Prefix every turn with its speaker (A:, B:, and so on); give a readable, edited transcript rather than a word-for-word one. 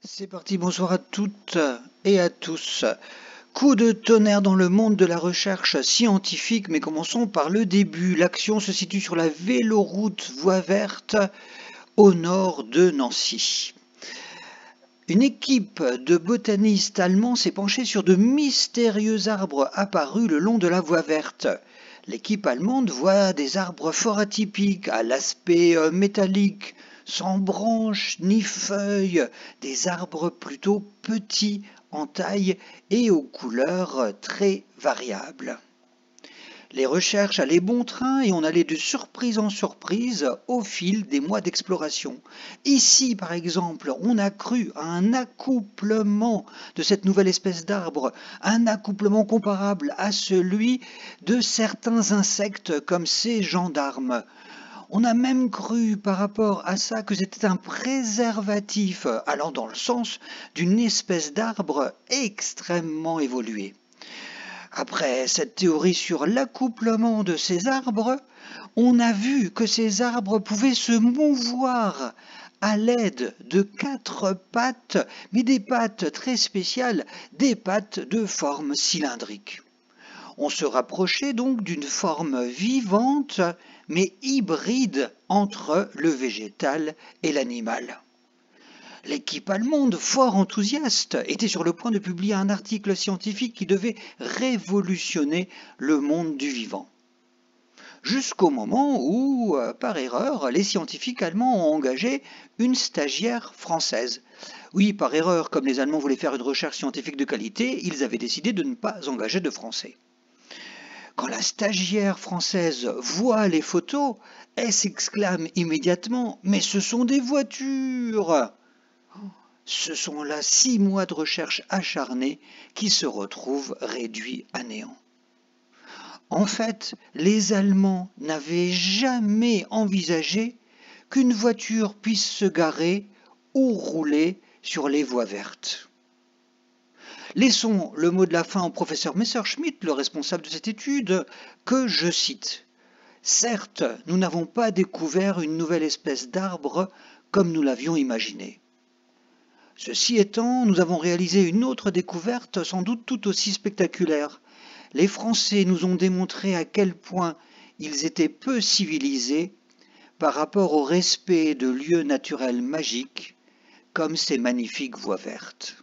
A: C'est parti, bonsoir à toutes et à tous. Coup de tonnerre dans le monde de la recherche scientifique, mais commençons par le début. L'action se situe sur la véloroute Voie Verte au nord de Nancy. Une équipe de botanistes allemands s'est penchée sur de mystérieux arbres apparus le long de la Voie Verte. L'équipe allemande voit des arbres fort atypiques, à l'aspect métallique, sans branches ni feuilles, des arbres plutôt petits en taille et aux couleurs très variables. Les recherches allaient bon train et on allait de surprise en surprise au fil des mois d'exploration. Ici, par exemple, on a cru à un accouplement de cette nouvelle espèce d'arbre, un accouplement comparable à celui de certains insectes comme ces gendarmes. On a même cru par rapport à ça que c'était un préservatif allant dans le sens d'une espèce d'arbre extrêmement évoluée. Après cette théorie sur l'accouplement de ces arbres, on a vu que ces arbres pouvaient se mouvoir à l'aide de 4 pattes, mais des pattes très spéciales, des pattes de forme cylindrique. On se rapprochait donc d'une forme vivante, mais hybride entre le végétal et l'animal. L'équipe allemande, fort enthousiaste, était sur le point de publier un article scientifique qui devait révolutionner le monde du vivant. Jusqu'au moment où, par erreur, les scientifiques allemands ont engagé une stagiaire française. Oui, par erreur, comme les Allemands voulaient faire une recherche scientifique de qualité, ils avaient décidé de ne pas engager de Français. Quand la stagiaire française voit les photos, elle s'exclame immédiatement « Mais ce sont des voitures !» Ce sont là 6 mois de recherche acharnée qui se retrouvent réduits à néant. En fait, les Allemands n'avaient jamais envisagé qu'une voiture puisse se garer ou rouler sur les voies vertes. Laissons le mot de la fin au professeur Messerschmitt, le responsable de cette étude, que je cite. « Certes, nous n'avons pas découvert une nouvelle espèce d'arbre comme nous l'avions imaginé. Ceci étant, nous avons réalisé une autre découverte sans doute tout aussi spectaculaire. Les Français nous ont démontré à quel point ils étaient peu civilisés par rapport au respect de lieux naturels magiques comme ces magnifiques voies vertes. »